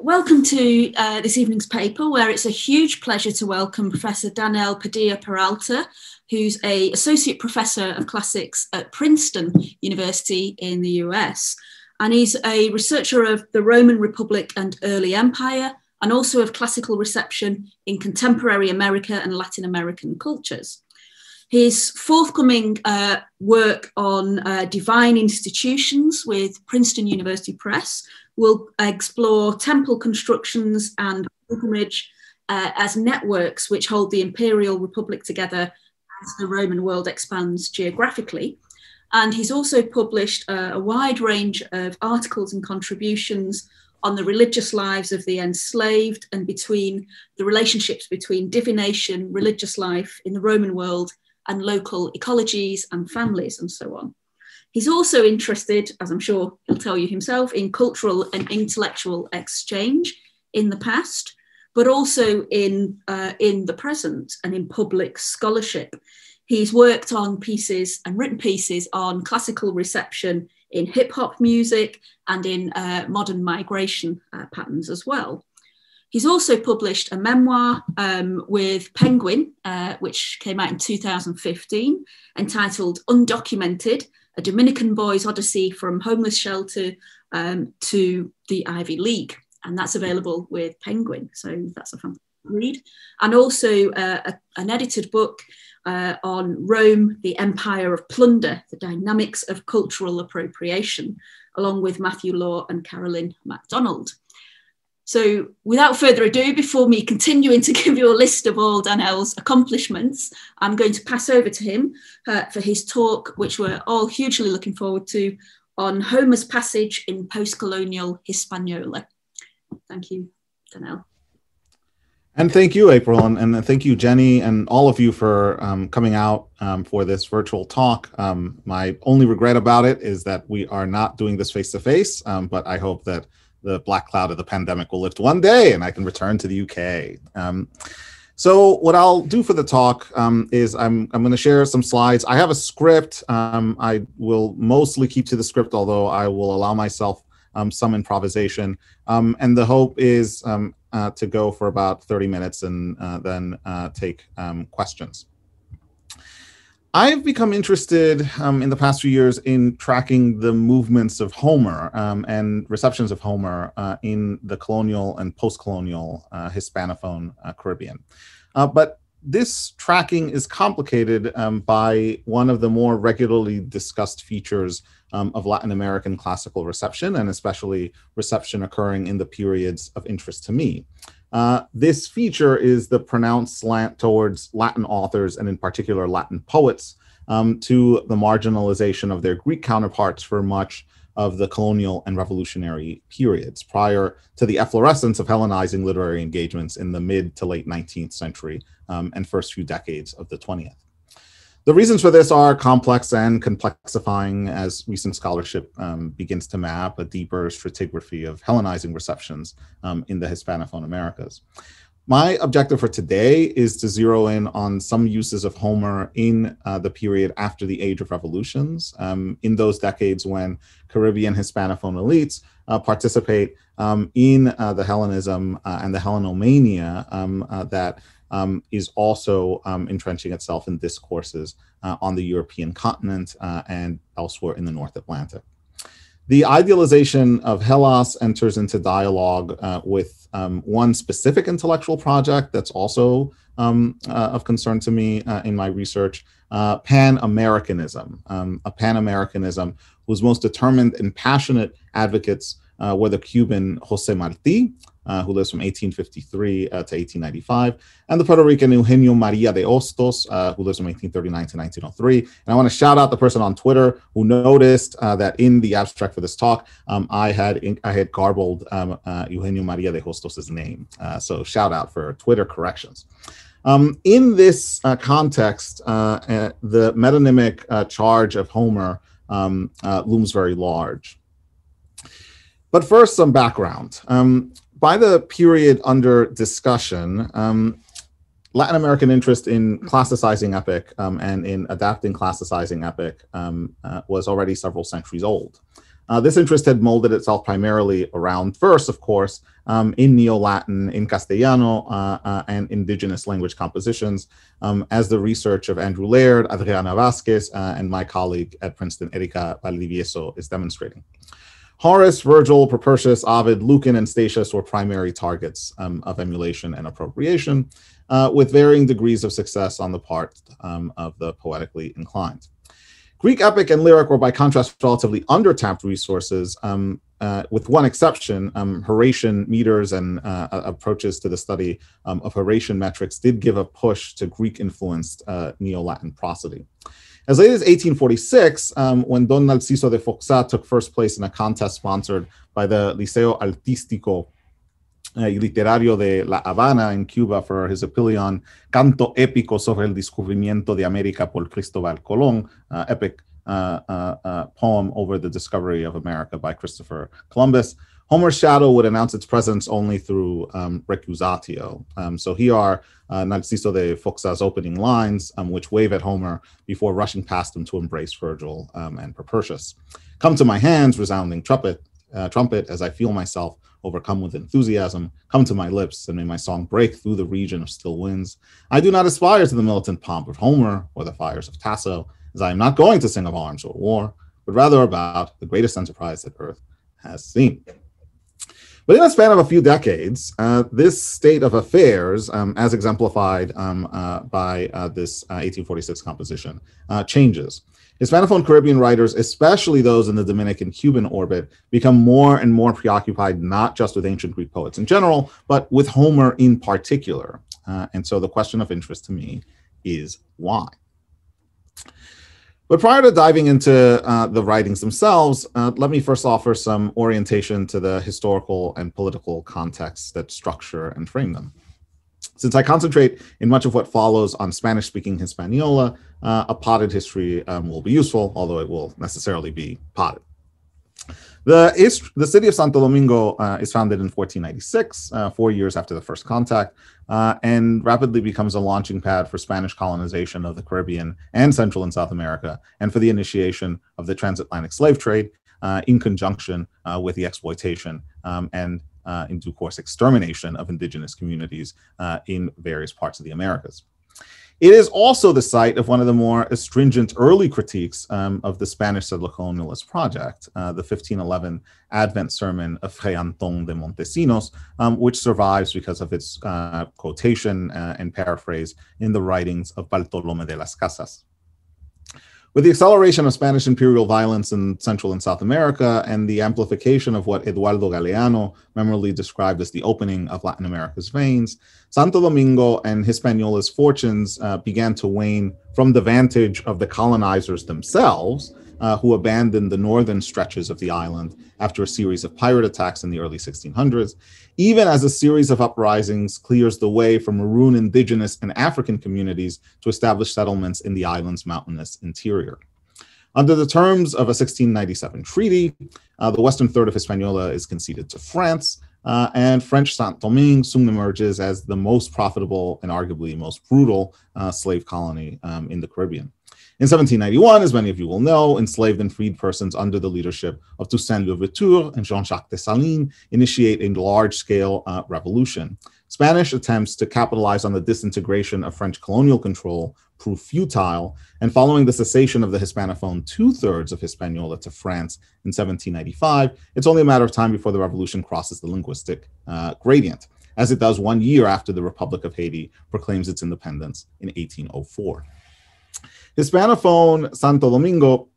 Welcome to this evening's paper, where it's a huge pleasure to welcome Professor Daniel Padilla Peralta, who's an Associate Professor of Classics at Princeton University in the US. And he's a researcher of the Roman Republic and early empire, and also of classical reception in contemporary America and Latin American cultures. His forthcoming work on divine institutions with Princeton University Press will explore temple constructions and pilgrimage as networks which hold the imperial republic together as the Roman world expands geographically. And he's also published a wide range of articles and contributions on the religious lives of the enslaved and between the relationships between divination, religious life in the Roman world and local ecologies and families and so on. He's also interested, as I'm sure he'll tell you himself, in cultural and intellectual exchange in the past, but also in the present and in public scholarship. He's worked on pieces and written pieces on classical reception in hip hop music and in modern migration patterns as well. He's also published a memoir with Penguin, which came out in 2015, entitled Undocumented, A Dominican Boy's Odyssey from Homeless Shelter to the Ivy League. And that's available with Penguin. So that's a fantastic read. And also an edited book on Rome, the Empire of Plunder, the Dynamics of Cultural Appropriation, along with Matthew Law and Carolyn MacDonald. So without further ado, before me continuing to give you a list of all Daniel's accomplishments, I'm going to pass over to him for his talk, which we're all hugely looking forward to, on Homer's passage in postcolonial Hispaniola. Thank you, Daniel. And thank you, April, and thank you, Jenny, and all of you for coming out for this virtual talk. My only regret about it is that we are not doing this face-to-face, but I hope that the black cloud of the pandemic will lift one day and I can return to the UK. So what I'll do for the talk is I'm going to share some slides. I have a script. I will mostly keep to the script, although I will allow myself some improvisation. And the hope is to go for about 30 minutes and then take questions. I've become interested in the past few years in tracking the movements of Homer and receptions of Homer in the colonial and post-colonial Hispanophone Caribbean. But this tracking is complicated by one of the more regularly discussed features of Latin American classical reception, and especially reception occurring in the periods of interest to me. This feature is the pronounced slant towards Latin authors, and in particular Latin poets, to the marginalization of their Greek counterparts for much of the colonial and revolutionary periods, prior to the efflorescence of Hellenizing literary engagements in the mid to late 19th century and first few decades of the 20th. The reasons for this are complex and complexifying as recent scholarship begins to map a deeper stratigraphy of Hellenizing receptions in the Hispanophone Americas. My objective for today is to zero in on some uses of Homer in the period after the Age of Revolutions, in those decades when Caribbean Hispanophone elites participate in the Hellenism and the Hellenomania that is also entrenching itself in discourses on the European continent and elsewhere in the North Atlantic. The idealization of Hellas enters into dialogue with one specific intellectual project that's also of concern to me in my research, pan-Americanism. A pan-Americanism whose most determined and passionate advocates were the Cuban José Martí, who lives from 1853 to 1895, and the Puerto Rican Eugenio María de Hostos, who lives from 1839 to 1903. And I want to shout out the person on Twitter who noticed that in the abstract for this talk, I had garbled Eugenio María de Hostos' name. So shout out for Twitter corrections. In this context, the metonymic charge of Homer looms very large. But first, some background. By the period under discussion, Latin American interest in classicizing epic and in adapting classicizing epic was already several centuries old. This interest had molded itself primarily around verse, of course, in Neo-Latin, in Castellano, and indigenous language compositions, as the research of Andrew Laird, Adriana Vasquez, and my colleague at Princeton, Erika Valdivieso, is demonstrating. Horace, Vergil, Propertius, Ovid, Lucan, and Statius were primary targets of emulation and appropriation, with varying degrees of success on the part of the poetically inclined. Greek epic and lyric were, by contrast, relatively under-tapped resources, with one exception. Horatian meters and approaches to the study of Horatian metrics did give a push to Greek-influenced Neo-Latin prosody. As late as 1846, when Don Narciso de Foxá took first place in a contest sponsored by the Liceo Artístico y Literario de La Habana in Cuba for his Epilion, Canto Épico sobre el Descubrimiento de América por Cristóbal Colón, epic poem over the discovery of America by Christopher Columbus, Homer's shadow would announce its presence only through recusatio. So here are Narciso de Foxá's opening lines, which wave at Homer before rushing past him to embrace Vergil and Propertius. Come to my hands, resounding trumpet, as I feel myself overcome with enthusiasm. Come to my lips, and may my song break through the region of still winds. I do not aspire to the militant pomp of Homer or the fires of Tasso, as I am not going to sing of arms or war, but rather about the greatest enterprise that earth has seen. But in a span of a few decades, this state of affairs, as exemplified by this 1846 composition, changes. Hispanophone Caribbean writers, especially those in the Dominican Cuban orbit, become more and more preoccupied not just with ancient Greek poets in general, but with Homer in particular. And so the question of interest to me is why? But prior to diving into the writings themselves, let me first offer some orientation to the historical and political contexts that structure and frame them. Since I concentrate in much of what follows on Spanish-speaking Hispaniola, a potted history will be useful, although it will necessarily be potted. The city of Santo Domingo is founded in 1496, 4 years after the first contact, and rapidly becomes a launching pad for Spanish colonization of the Caribbean and Central and South America, and for the initiation of the transatlantic slave trade in conjunction with the exploitation and in due course extermination of indigenous communities in various parts of the Americas. It is also the site of one of the more astringent early critiques of the Spanish settler colonialist project, the 1511 Advent sermon of Fray Antón de Montesinos, which survives because of its quotation and paraphrase in the writings of Bartolomé de las Casas. With the acceleration of Spanish imperial violence in Central and South America and the amplification of what Eduardo Galeano memorably described as the opening of Latin America's veins, Santo Domingo and Hispaniola's fortunes began to wane from the vantage of the colonizers themselves, who abandoned the northern stretches of the island after a series of pirate attacks in the early 1600s, even as a series of uprisings clears the way for maroon indigenous and African communities to establish settlements in the island's mountainous interior. Under the terms of a 1697 treaty, the western third of Hispaniola is conceded to France, and French Saint-Domingue soon emerges as the most profitable and arguably most brutal slave colony in the Caribbean. In 1791, as many of you will know, enslaved and freed persons under the leadership of Toussaint Louverture and Jean-Jacques Dessalines initiate a large-scale revolution. Spanish attempts to capitalize on the disintegration of French colonial control prove futile, and following the cessation of the Hispanophone two-thirds of Hispaniola to France in 1795, it's only a matter of time before the revolution crosses the linguistic gradient, as it does 1 year after the Republic of Haiti proclaims its independence in 1804. Hispanophone Santo Domingo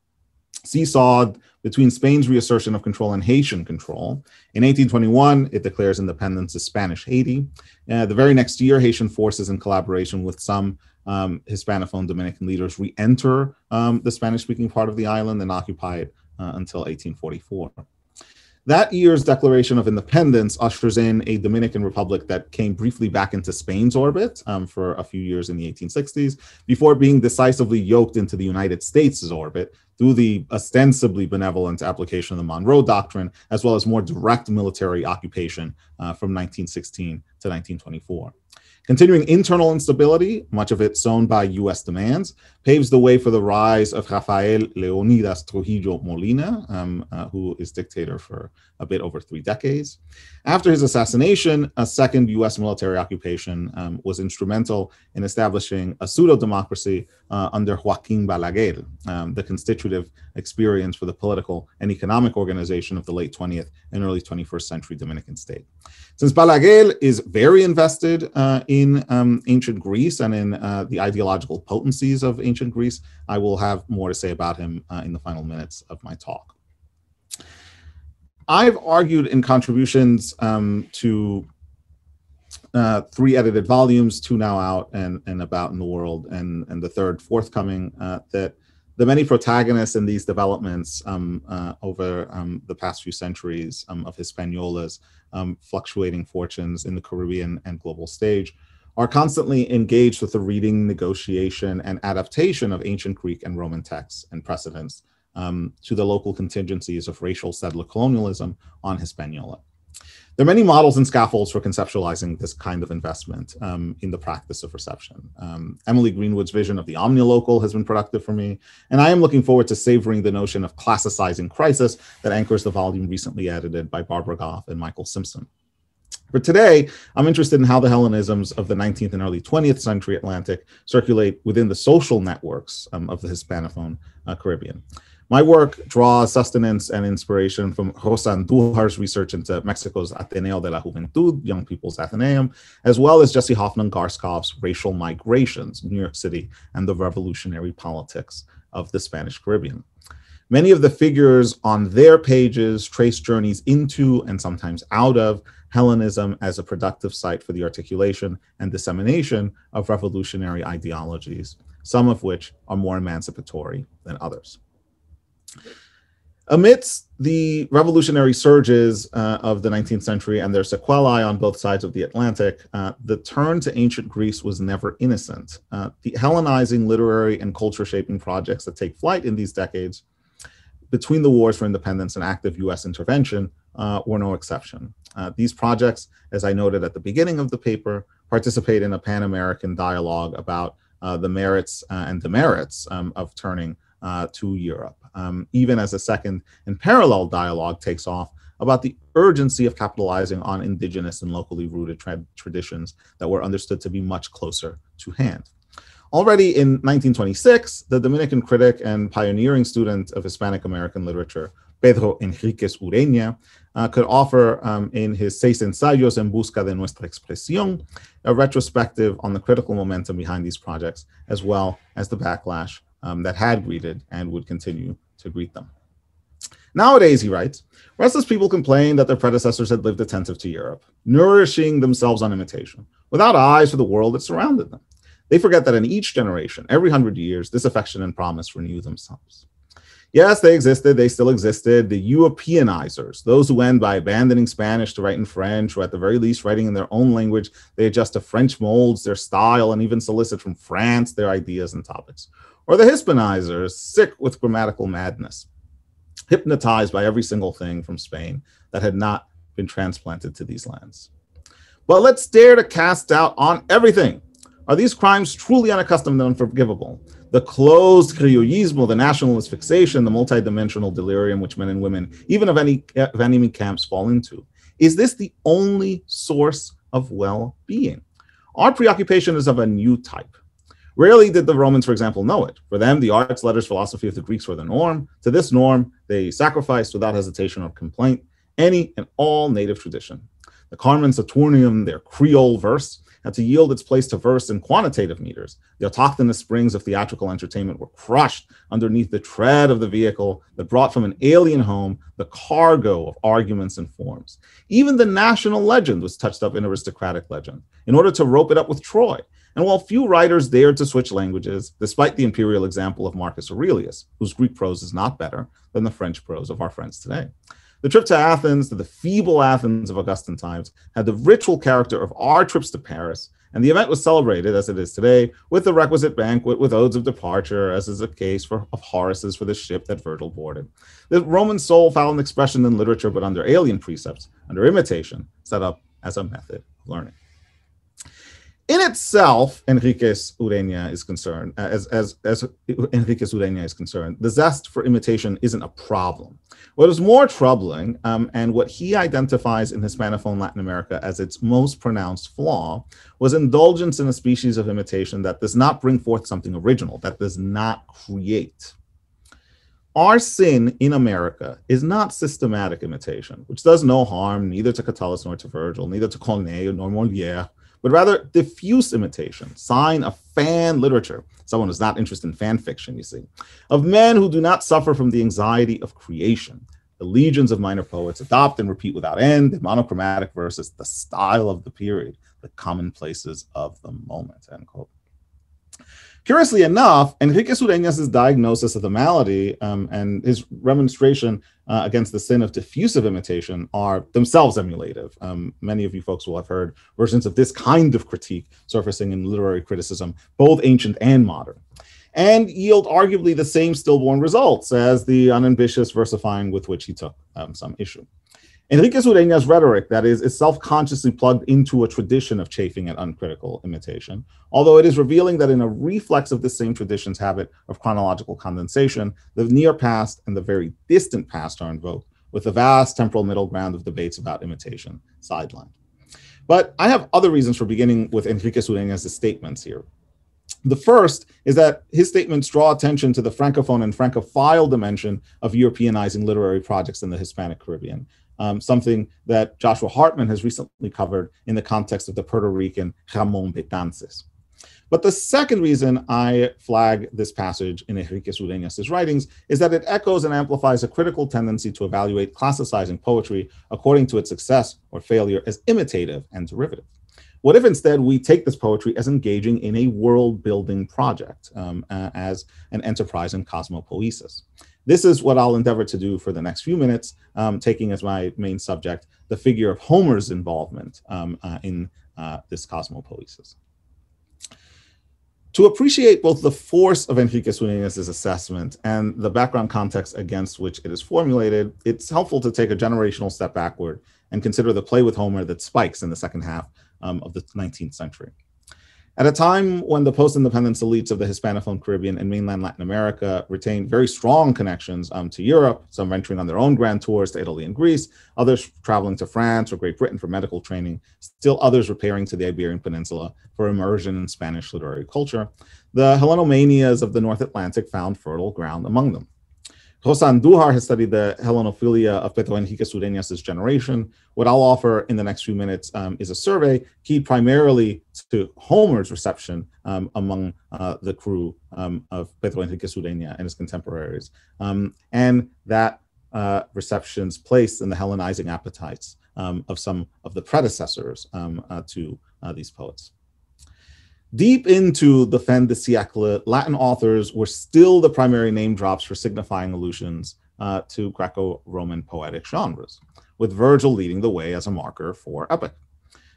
seesawed between Spain's reassertion of control and Haitian control. In 1821, it declares independence as Spanish Haiti. The very next year, Haitian forces, in collaboration with some Hispanophone Dominican leaders, re-enter the Spanish-speaking part of the island and occupy it until 1844. That year's declaration of independence ushers in a Dominican Republic that came briefly back into Spain's orbit for a few years in the 1860s, before being decisively yoked into the United States' orbit through the ostensibly benevolent application of the Monroe Doctrine, as well as more direct military occupation from 1916 to 1924. Continuing internal instability, much of it sown by US demands, paves the way for the rise of Rafael Leonidas Trujillo Molina, who is dictator for a bit over 3 decades. After his assassination, a second US military occupation was instrumental in establishing a pseudo-democracy under Joaquín Balaguer, the constitutive experience for the political and economic organization of the late 20th and early 21st century Dominican state. Since Balaguer is very invested in ancient Greece and in the ideological potencies of ancient Greece, I will have more to say about him in the final minutes of my talk. I've argued in contributions to 3 edited volumes, 2 now out and about in the world, and the 3rd forthcoming, that the many protagonists in these developments over the past few centuries of Hispaniola's fluctuating fortunes in the Caribbean and global stage are constantly engaged with the reading, negotiation, and adaptation of ancient Greek and Roman texts and precedents to the local contingencies of racial settler colonialism on Hispaniola. There are many models and scaffolds for conceptualizing this kind of investment in the practice of reception. Emily Greenwood's vision of the omnilocal has been productive for me, and I am looking forward to savoring the notion of classicizing crisis that anchors the volume recently edited by Barbara Goff and Michael Simpson. For today, I'm interested in how the Hellenisms of the 19th and early 20th century Atlantic circulate within the social networks of the Hispanophone Caribbean. My work draws sustenance and inspiration from Rosa Andújar's research into Mexico's Ateneo de la Juventud, Young People's Athenaeum, as well as Jesse Hoffman-Garskov's Racial Migrations, New York City, and the Revolutionary Politics of the Spanish Caribbean. Many of the figures on their pages trace journeys into and sometimes out of Hellenism as a productive site for the articulation and dissemination of revolutionary ideologies, some of which are more emancipatory than others. Amidst the revolutionary surges of the 19th century and their sequelae on both sides of the Atlantic, the turn to ancient Greece was never innocent. The Hellenizing literary and culture-shaping projects that take flight in these decades between the wars for independence and active US intervention were no exception. These projects, as I noted at the beginning of the paper, participate in a pan-American dialogue about the merits and demerits of turning to Europe, even as a second and parallel dialogue takes off about the urgency of capitalizing on indigenous and locally rooted traditions that were understood to be much closer to hand. Already in 1926, the Dominican critic and pioneering student of Hispanic American literature, Pedro Henríquez Ureña, could offer in his Seis Ensayos en Busca de Nuestra Expresión a retrospective on the critical momentum behind these projects, as well as the backlash that had greeted and would continue to greet them. Nowadays, he writes, restless people complain that their predecessors had lived attentive to Europe, nourishing themselves on imitation, without eyes for the world that surrounded them. They forget that in each generation, every 100 years, this affection and promise renew themselves. Yes, they existed, they still existed, the Europeanizers, those who end by abandoning Spanish to write in French, or at the very least writing in their own language. They adjust to French molds, their style, and even solicit from France their ideas and topics. Or the Hispanizers, sick with grammatical madness, hypnotized by every single thing from Spain that had not been transplanted to these lands. But let's dare to cast doubt on everything. Are these crimes truly unaccustomed and unforgivable? The closed criollismo, the nationalist fixation, the multidimensional delirium which men and women, even of enemy camps, fall into. Is this the only source of well-being? Our preoccupation is of a new type. Rarely did the Romans, for example, know it. For them, the arts, letters, philosophy of the Greeks were the norm. To this norm, they sacrificed without hesitation or complaint any and all native tradition. The Carmen Saturnium, their Creole verse, had to yield its place to verse in quantitative meters. The autochthonous springs of theatrical entertainment were crushed underneath the tread of the vehicle that brought from an alien home the cargo of arguments and forms. Even the national legend was touched up in aristocratic legend in order to rope it up with Troy. And while few writers dared to switch languages, despite the imperial example of Marcus Aurelius, whose Greek prose is not better than the French prose of our friends today. The trip to Athens, to the feeble Athens of Augustan times, had the ritual character of our trips to Paris, and the event was celebrated, as it is today, with the requisite banquet with odes of departure, as is the case of Horace's for the ship that Vergil boarded. The Roman soul found an expression in literature, but under alien precepts, under imitation, set up as a method of learning. In itself, Henríquez Ureña is concerned, as Henríquez Ureña is concerned, the zest for imitation isn't a problem. What is more troubling, and what he identifies in Hispanophone Latin America as its most pronounced flaw, was indulgence in a species of imitation that does not bring forth something original, that does not create. Our sin in America is not systematic imitation, which does no harm neither to Catullus nor to Vergil, neither to Corneille nor Molière, but rather diffuse imitation, sign of fan literature, someone who's not interested in fan fiction, you see, of men who do not suffer from the anxiety of creation. The legions of minor poets adopt and repeat without end in monochromatic verses, the style of the period, the commonplaces of the moment, end quote. Curiously enough, Henríquez Ureña's diagnosis of the malady and his remonstration against the sin of diffusive imitation are themselves emulative. Many of you folks will have heard versions of this kind of critique surfacing in literary criticism, both ancient and modern, and yield arguably the same stillborn results as the unambitious versifying with which he took some issue. Henríquez Ureña's rhetoric, that is self-consciously plugged into a tradition of chafing at uncritical imitation, although it is revealing that in a reflex of this same tradition's habit of chronological condensation, the near past and the very distant past are invoked, with the vast temporal middle ground of debates about imitation sidelined. But I have other reasons for beginning with Henríquez Ureña's statements here. The first is that his statements draw attention to the Francophone and Francophile dimension of Europeanizing literary projects in the Hispanic Caribbean, something that Joshua Hartman has recently covered in the context of the Puerto Rican Ramon Betances. But the second reason I flag this passage in Henríquez Ureña's writings is that it echoes and amplifies a critical tendency to evaluate classicizing poetry according to its success or failure as imitative and derivative. What if instead we take this poetry as engaging in a world-building project, as an enterprise in cosmopoesis? This is what I'll endeavor to do for the next few minutes, taking as my main subject the figure of Homer's involvement in this cosmopoesis. To appreciate both the force of Henríquez Ureña's assessment and the background context against which it is formulated, it's helpful to take a generational step backward and consider the play with Homer that spikes in the second half of the 19th century. At a time when the post-independence elites of the Hispanophone Caribbean and mainland Latin America retained very strong connections to Europe, some venturing on their own grand tours to Italy and Greece, others traveling to France or Great Britain for medical training, still others repairing to the Iberian Peninsula for immersion in Spanish literary culture, the Hellenomanias of the North Atlantic found fertile ground among them. Rosa Andújar has studied the Hellenophilia of Pedro Henríquez Ureña's generation. What I'll offer in the next few minutes is a survey keyed primarily to Homer's reception among the crew of Pedro Henríquez Ureña and his contemporaries, and that reception's place in the Hellenizing appetites of some of the predecessors to these poets. Deep into the fin de siècle, Latin authors were still the primary name drops for signifying allusions to Greco-Roman poetic genres, with Vergil leading the way as a marker for epic.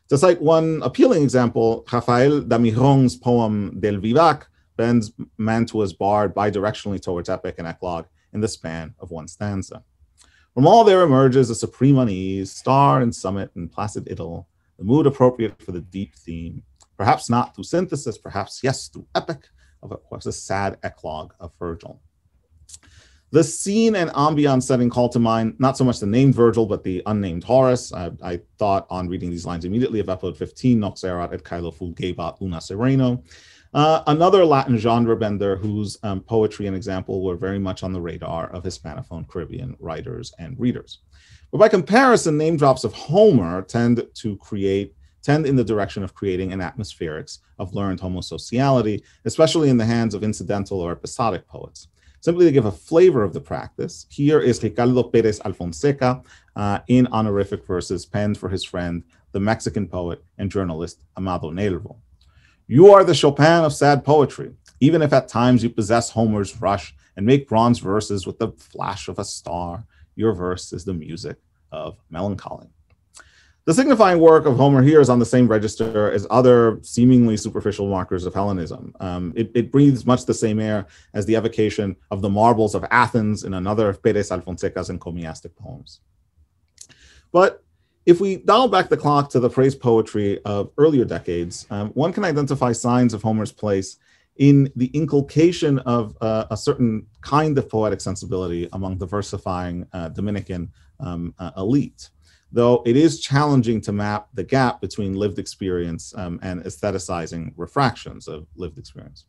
To cite one appealing example, Rafael Damiron's poem Del Vivac bends Mantua's bard bidirectionally towards epic and eclogue in the span of one stanza. From all there emerges a supreme unease, star and summit and placid idyll, the mood appropriate for the deep theme, perhaps not through synthesis, perhaps yes, through epic, of course, a sad eclogue of Vergil. The scene and ambiance setting called to mind not so much the named Vergil, but the unnamed Horace. I thought on reading these lines immediately of episode 15, Nox erat et caelo fulgebat luna sereno. Another Latin genre bender whose poetry and example were very much on the radar of Hispanophone Caribbean writers and readers. But by comparison, name drops of Homer tend in the direction of creating an atmospherics of learned homosociality, especially in the hands of incidental or episodic poets. Simply to give a flavor of the practice, here is Ricardo Pérez Alfonseca in honorific verses penned for his friend, the Mexican poet and journalist Amado Nervo. You are the Chopin of sad poetry, even if at times you possess Homer's rush and make bronze verses with the flash of a star. Your verse is the music of melancholy. The signifying work of Homer here is on the same register as other seemingly superficial markers of Hellenism. It breathes much the same air as the evocation of the marbles of Athens in another of Pérez Alfonseca's encomiastic poems. But If we dial back the clock to the praise poetry of earlier decades, one can identify signs of Homer's place in the inculcation of a certain kind of poetic sensibility among the versifying Dominican elite, though it is challenging to map the gap between lived experience and aestheticizing refractions of lived experience.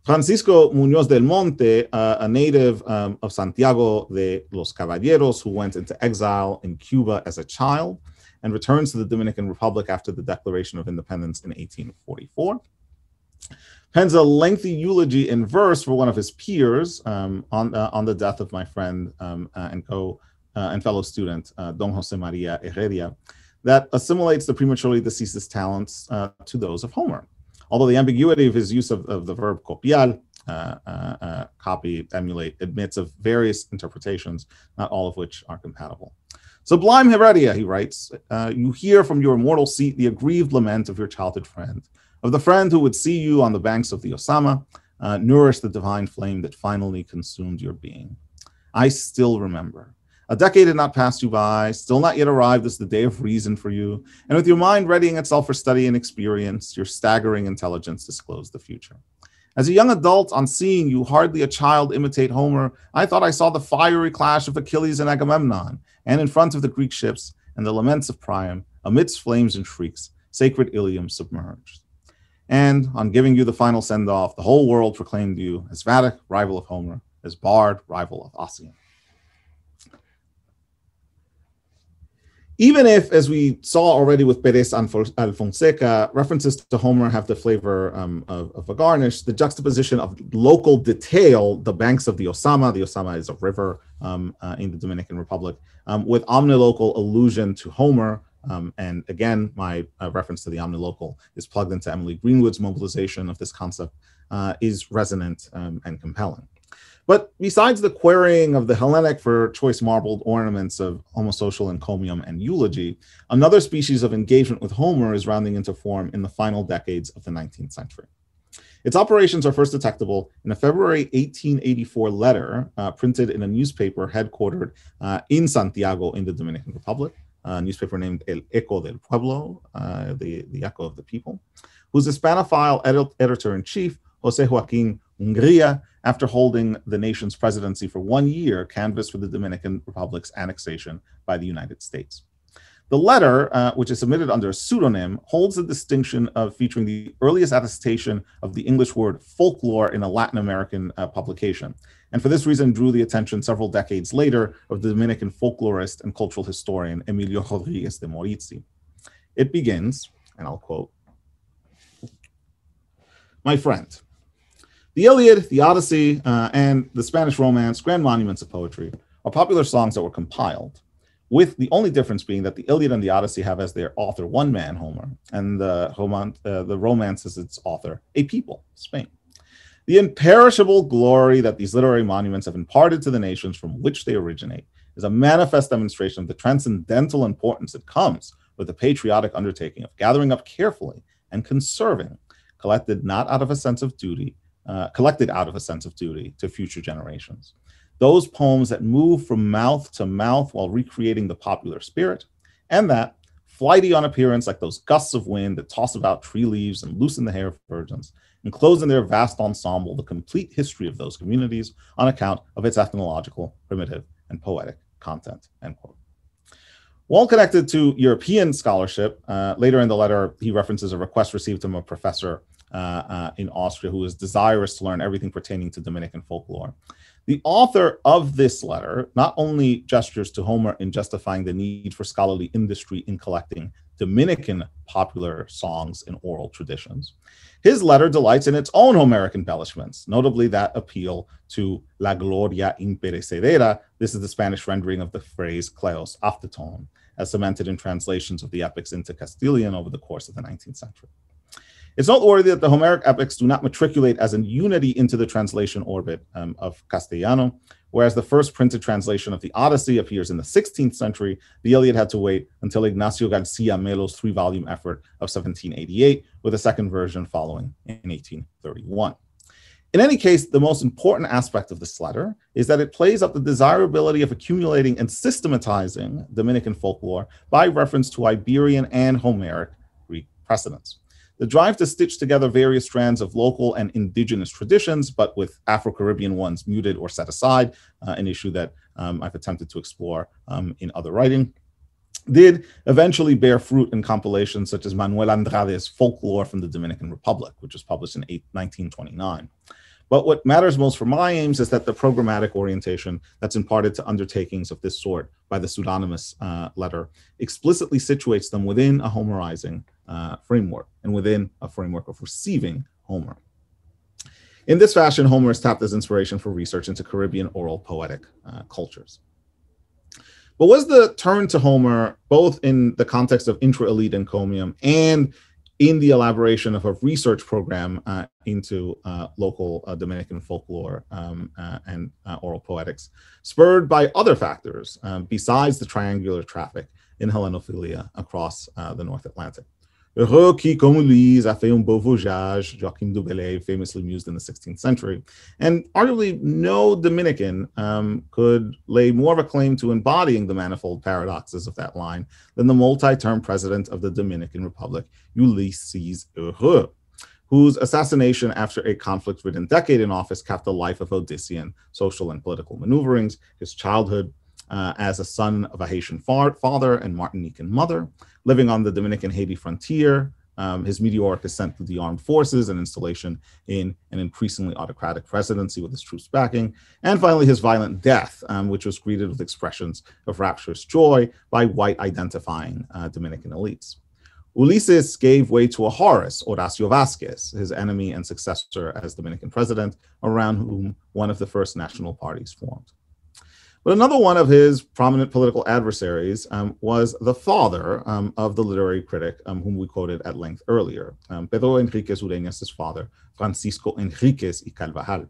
Francisco Muñoz del Monte, a native of Santiago de los Caballeros who went into exile in Cuba as a child and returns to the Dominican Republic after the Declaration of Independence in 1844, pens a lengthy eulogy in verse for one of his peers on the death of my friend and fellow student, Don José María Heredia, that assimilates the prematurely deceased's talents to those of Homer. Although the ambiguity of his use of the verb copiar, copy, emulate, admits of various interpretations, not all of which are compatible. Sublime Heredia, he writes, you hear from your immortal seat the aggrieved lament of your childhood friend, of the friend who would see you on the banks of the Osama, nourish the divine flame that finally consumed your being. I still remember. A decade had not passed you by, still not yet arrived as the day of reason for you, and with your mind readying itself for study and experience, your staggering intelligence disclosed the future. As a young adult, on seeing you, hardly a child, imitate Homer, I thought I saw the fiery clash of Achilles and Agamemnon, and in front of the Greek ships and the laments of Priam, amidst flames and shrieks, sacred Ilium submerged. And on giving you the final send-off, the whole world proclaimed you as Vatic, rival of Homer, as Bard, rival of Ossian. Even if, as we saw already with Pérez Alfonseca, references to Homer have the flavor of a garnish, the juxtaposition of local detail, the banks of the Osama is a river in the Dominican Republic, with omnilocal allusion to Homer, and again, my reference to the omnilocal is plugged into Emily Greenwood's mobilization of this concept, is resonant and compelling. But besides the querying of the Hellenic for choice marbled ornaments of homosocial encomium and eulogy, another species of engagement with Homer is rounding into form in the final decades of the 19th century. Its operations are first detectable in a February 1884 letter printed in a newspaper headquartered in Santiago in the Dominican Republic, a newspaper named El Eco del Pueblo, the Echo of the People, whose Hispanophile editor-in-chief, José Joaquín Hungría, after holding the nation's presidency for 1 year, canvassed for the Dominican Republic's annexation by the United States. The letter, which is submitted under a pseudonym, holds the distinction of featuring the earliest attestation of the English word folklore in a Latin American publication, and for this reason drew the attention several decades later of the Dominican folklorist and cultural historian Emilio Rodríguez de Morizzi. It begins, and I'll quote, "My friend, the Iliad, the Odyssey, and the Spanish Romance, grand monuments of poetry, are popular songs that were compiled, with the only difference being that the Iliad and the Odyssey have as their author one man, Homer, and the Romance as its author a people, Spain. The imperishable glory that these literary monuments have imparted to the nations from which they originate is a manifest demonstration of the transcendental importance that comes with the patriotic undertaking of gathering up carefully and conserving, collected out of a sense of duty to future generations. Those poems that move from mouth to mouth while recreating the popular spirit, and that, flighty on appearance like those gusts of wind that toss about tree leaves and loosen the hair of virgins, enclose in their vast ensemble the complete history of those communities on account of its ethnological, primitive, and poetic content," end quote. While connected to European scholarship, later in the letter, he references a request received from a professor in Austria who is desirous to learn everything pertaining to Dominican folklore. The author of this letter not only gestures to Homer in justifying the need for scholarly industry in collecting Dominican popular songs and oral traditions, his letter delights in its own Homeric embellishments, notably that appeal to La Gloria Imperecedera. This is the Spanish rendering of the phrase Cleos Afteton, as cemented in translations of the epics into Castilian over the course of the 19th century. It's noteworthy that the Homeric epics do not matriculate as a unity into the translation orbit of Castellano, whereas the first printed translation of the Odyssey appears in the 16th century. The Iliad had to wait until Ignacio García Melo's 3-volume effort of 1788, with a second version following in 1831. In any case, the most important aspect of this letter is that it plays up the desirability of accumulating and systematizing Dominican folklore by reference to Iberian and Homeric Greek precedents. The drive to stitch together various strands of local and indigenous traditions, but with Afro-Caribbean ones muted or set aside, an issue that I've attempted to explore in other writing, did eventually bear fruit in compilations such as Manuel Andrade's Folklore from the Dominican Republic, which was published in 1929. But what matters most for my aims is that the programmatic orientation that's imparted to undertakings of this sort by the pseudonymous letter explicitly situates them within a Homerizing framework and within a framework of receiving Homer. In this fashion, Homer is tapped as inspiration for research into Caribbean oral poetic cultures. But was the turn to Homer, both in the context of intra-elite encomium and in the elaboration of a research program into local Dominican folklore and oral poetics, spurred by other factors besides the triangular traffic in Hellenophilia across the North Atlantic? Heureux qui, comme Louise, a fait un beau voyage, Joachim du Bellay, famously mused in the 16th century. And arguably no Dominican could lay more of a claim to embodying the manifold paradoxes of that line than the multi-term president of the Dominican Republic, Ulysses Heureux, whose assassination after a conflict-ridden decade in office capped a life of Odyssean social and political maneuverings, his childhood as a son of a Haitian father and Martinican mother, living on the Dominican-Haiti frontier, his meteoric ascent through the armed forces and installation in an increasingly autocratic presidency with his troops backing, and finally his violent death, which was greeted with expressions of rapturous joy by white-identifying Dominican elites. Ulysses gave way to a Horace, Horacio Vasquez, his enemy and successor as Dominican president, around whom one of the first national parties formed. But another one of his prominent political adversaries was the father of the literary critic whom we quoted at length earlier, Pedro Henríquez Ureñas' father, Francisco Henríquez y Carvajal.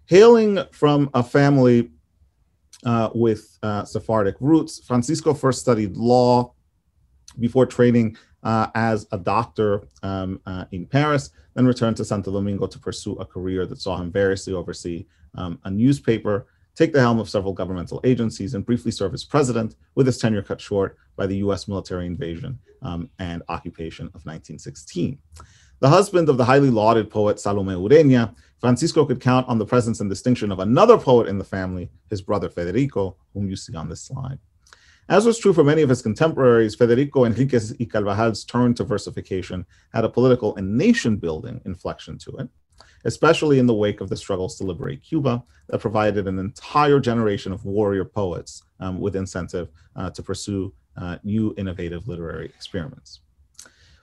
Hailing from a family with Sephardic roots, Francisco first studied law before training as a doctor in Paris, then returned to Santo Domingo to pursue a career that saw him variously oversee a newspaper, take the helm of several governmental agencies, and briefly serve as president, with his tenure cut short by the US military invasion and occupation of 1916. The husband of the highly lauded poet Salome Ureña, Francisco could count on the presence and distinction of another poet in the family, his brother Federico, whom you see on this slide. As was true for many of his contemporaries, Federico Henríquez y Carvajal's turn to versification had a political and nation-building inflection to it, especially in the wake of the struggles to liberate Cuba that provided an entire generation of warrior poets with incentive to pursue new innovative literary experiments.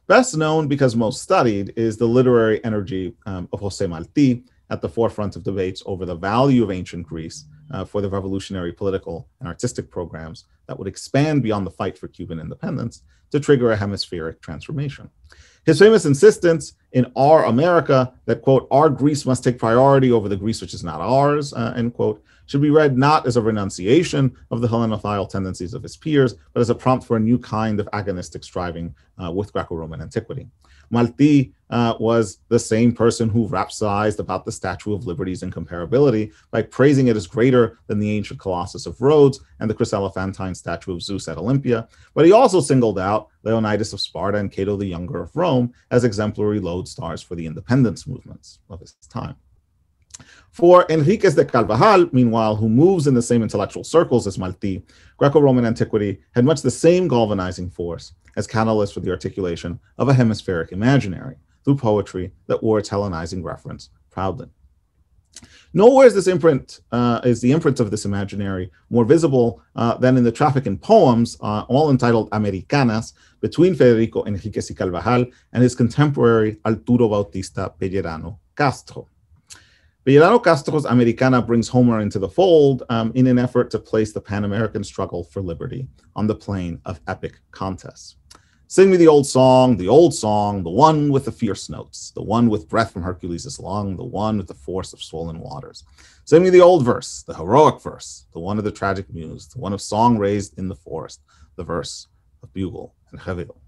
Best known because most studied is the literary energy of José Martí at the forefront of debates over the value of ancient Greece for the revolutionary political and artistic programs that would expand beyond the fight for Cuban independence to trigger a hemispheric transformation. His famous insistence in Our America that, quote, our Greece must take priority over the Greece which is not ours, end quote, should be read not as a renunciation of the Hellenophile tendencies of his peers, but as a prompt for a new kind of agonistic striving with Greco-Roman antiquity. Martí was the same person who rhapsodized about the Statue of Liberty's incomparability by praising it as greater than the ancient Colossus of Rhodes and the chryselephantine statue of Zeus at Olympia, but he also singled out Leonidas of Sparta and Cato the Younger of Rome as exemplary lodestars for the independence movements of his time. For Henríquez de Carvajal, meanwhile, who moves in the same intellectual circles as Martí, Greco-Roman antiquity had much the same galvanizing force as catalyst for the articulation of a hemispheric imaginary through poetry that wore its Hellenizing reference proudly. Nowhere is the imprint of this imaginary more visible than in the traffic in poems, all entitled Americanas, between Federico Henríquez y Carvajal and his contemporary Arturo Bautista Pellerano Castro. Pellerano Castro's Americana brings Homer into the fold in an effort to place the Pan-American struggle for liberty on the plane of epic contests. Sing me the old song, the one with the fierce notes, the one with breath from Hercules' lung, the one with the force of swollen waters. Sing me the old verse, the heroic verse, the one of the tragic muse, the one of song raised in the forest, the verse of bugle and reveille.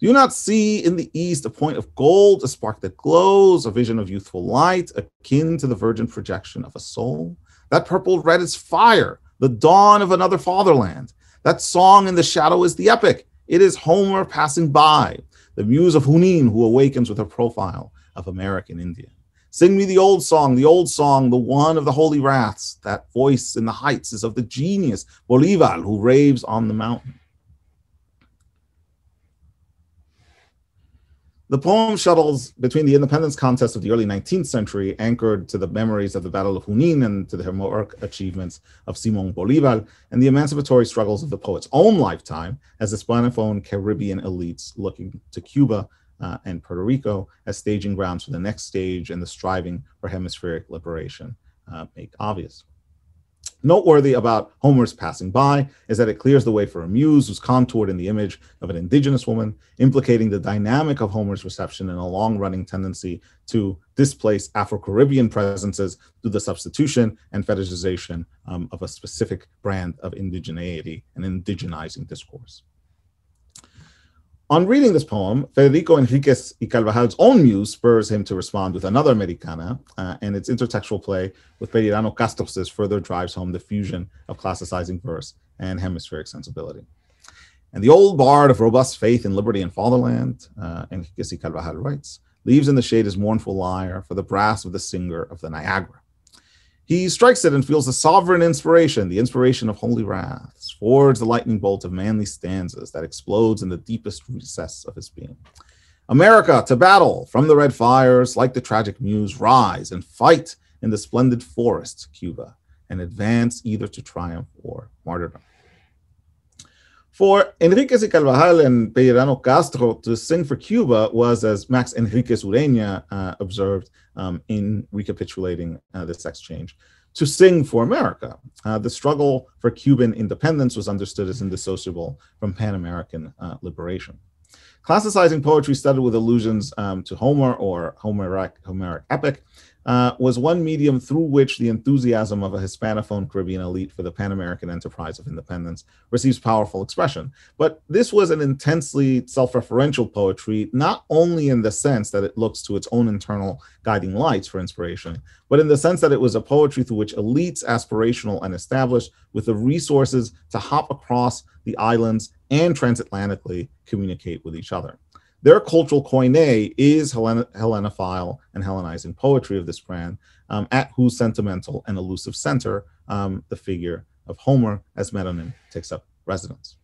Do you not see in the east a point of gold, a spark that glows, a vision of youthful light, akin to the virgin projection of a soul? That purple red is fire, the dawn of another fatherland. That song in the shadow is the epic. It is Homer passing by, the muse of Junín who awakens with her profile of American Indian. Sing me the old song, the one of the holy wraths. That voice in the heights is of the genius, Bolívar, who raves on the mountain. The poem shuttles between the independence contest of the early 19th century, anchored to the memories of the Battle of Junín and to the heroic achievements of Simón Bolívar, and the emancipatory struggles of the poet's own lifetime as Hispanophone Caribbean elites looking to Cuba and Puerto Rico as staging grounds for the next stage and the striving for hemispheric liberation make obvious. Noteworthy about Homer's passing by is that it clears the way for a muse who's contoured in the image of an indigenous woman, implicating the dynamic of Homer's reception and a long-running tendency to displace Afro-Caribbean presences through the substitution and fetishization of a specific brand of indigeneity and indigenizing discourse. On reading this poem, Federico Henríquez y Carvajal's own muse spurs him to respond with another Americana, and its intertextual play with Pereirano Castros's further drives home the fusion of classicizing verse and hemispheric sensibility. And the old bard of robust faith in liberty and fatherland, Henríquez y Carvajal writes, leaves in the shade his mournful lyre for the brass of the singer of the Niagara. He strikes it and feels the sovereign inspiration, the inspiration of holy wraths, forge the lightning bolt of manly stanzas that explodes in the deepest recess of his being. America, to battle, from the red fires, like the tragic muse, rise and fight in the splendid forests, Cuba, and advance either to triumph or martyrdom. For Henríquez y Carvajal and Pereirano Castro, to sing for Cuba was, as Max Enriquez Ureña observed in recapitulating this exchange, to sing for America. The struggle for Cuban independence was understood as indissociable from Pan-American liberation. Classicizing poetry studied with allusions to Homer or Homeric epic was one medium through which the enthusiasm of a Hispanophone Caribbean elite for the Pan-American enterprise of independence receives powerful expression. But this was an intensely self-referential poetry, not only in the sense that it looks to its own internal guiding lights for inspiration, but in the sense that it was a poetry through which elites, aspirational and established, with the resources to hop across the islands and transatlantically communicate with each other. Their cultural koine is Hellenophile and Hellenizing poetry of this brand, at whose sentimental and elusive center the figure of Homer as metonym takes up residence.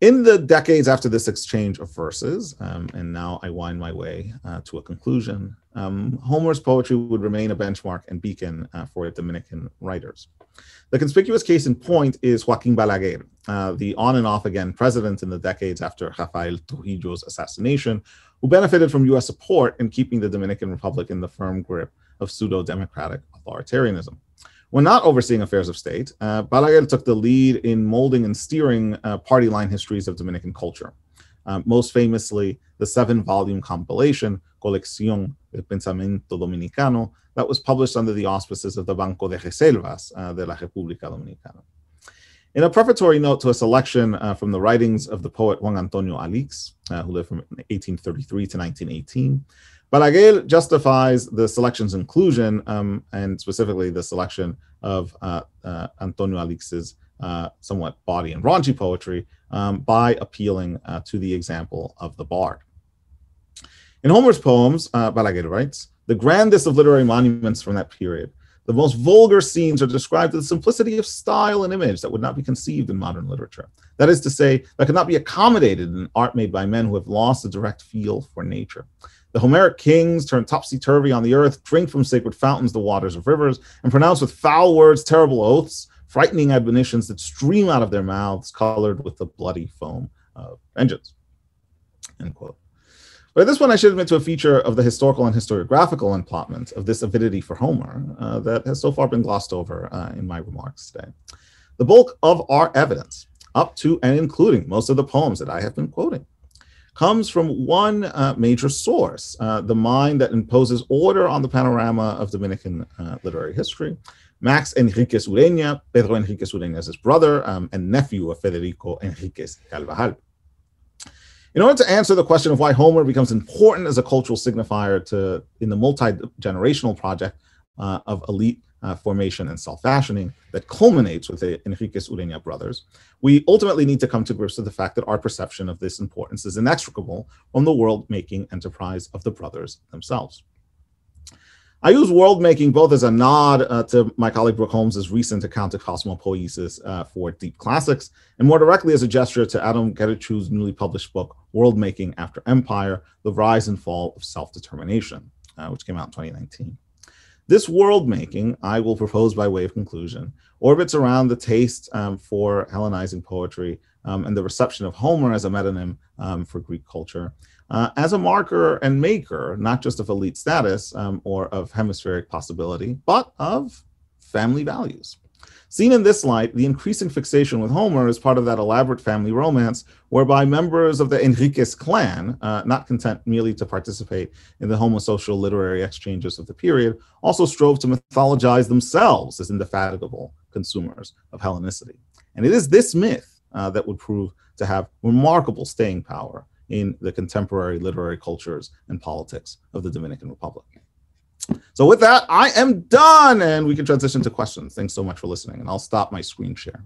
In the decades after this exchange of verses, and now I wind my way to a conclusion, Homer's poetry would remain a benchmark and beacon for Dominican writers. The conspicuous case in point is Joaquín Balaguer, the on and off again president in the decades after Rafael Trujillo's assassination, who benefited from US support in keeping the Dominican Republic in the firm grip of pseudo-democratic authoritarianism. When not overseeing affairs of state, Balaguer took the lead in molding and steering party line histories of Dominican culture. Most famously, the 7-volume compilation, Colección del Pensamiento Dominicano, that was published under the auspices of the Banco de Reservas de la República Dominicana. In a prefatory note to a selection from the writings of the poet Juan Antonio Alix, who lived from 1833 to 1918, Balaguer justifies the selection's inclusion, and specifically the selection of Antonio Alix's somewhat bawdy and raunchy poetry, by appealing to the example of the bard. In Homer's poems, Balaguer writes, the grandest of literary monuments from that period, the most vulgar scenes are described with the simplicity of style and image that would not be conceived in modern literature. That is to say, that could not be accommodated in art made by men who have lost a direct feel for nature. The Homeric kings turn topsy-turvy on the earth, drink from sacred fountains the waters of rivers, and pronounce with foul words terrible oaths, frightening admonitions that stream out of their mouths, colored with the bloody foam of vengeance. End quote. But at this point, I should admit to a feature of the historical and historiographical emplotment of this avidity for Homer that has so far been glossed over in my remarks today. The bulk of our evidence, up to and including most of the poems that I have been quoting, comes from one major source, the mind that imposes order on the panorama of Dominican literary history, Max Enriquez Ureña, Pedro Enriquez Ureña's brother and nephew of Federico Enriquez Carvajal. In order to answer the question of why Homer becomes important as a cultural signifier in the multi-generational project of elite formation and self-fashioning that culminates with the Henríquez Ureña brothers, we ultimately need to come to grips with the fact that our perception of this importance is inextricable from the world-making enterprise of the brothers themselves. I use world-making both as a nod to my colleague Brooke Holmes's recent account of cosmopoiesis for deep classics, and more directly as a gesture to Adam Geraciu's newly published book, World-Making After Empire, The Rise and Fall of Self-Determination, which came out in 2019. This world-making, I will propose by way of conclusion, orbits around the taste for Hellenizing poetry and the reception of Homer as a metonym for Greek culture, as a marker and maker, not just of elite status or of hemispheric possibility, but of family values. Seen in this light, the increasing fixation with Homer is part of that elaborate family romance whereby members of the Henríquez clan, not content merely to participate in the homosocial literary exchanges of the period, also strove to mythologize themselves as indefatigable consumers of Hellenicity. And it is this myth that would prove to have remarkable staying power in the contemporary literary cultures and politics of the Dominican Republic. So with that, I am done, and we can transition to questions. Thanks so much for listening, and I'll stop my screen share.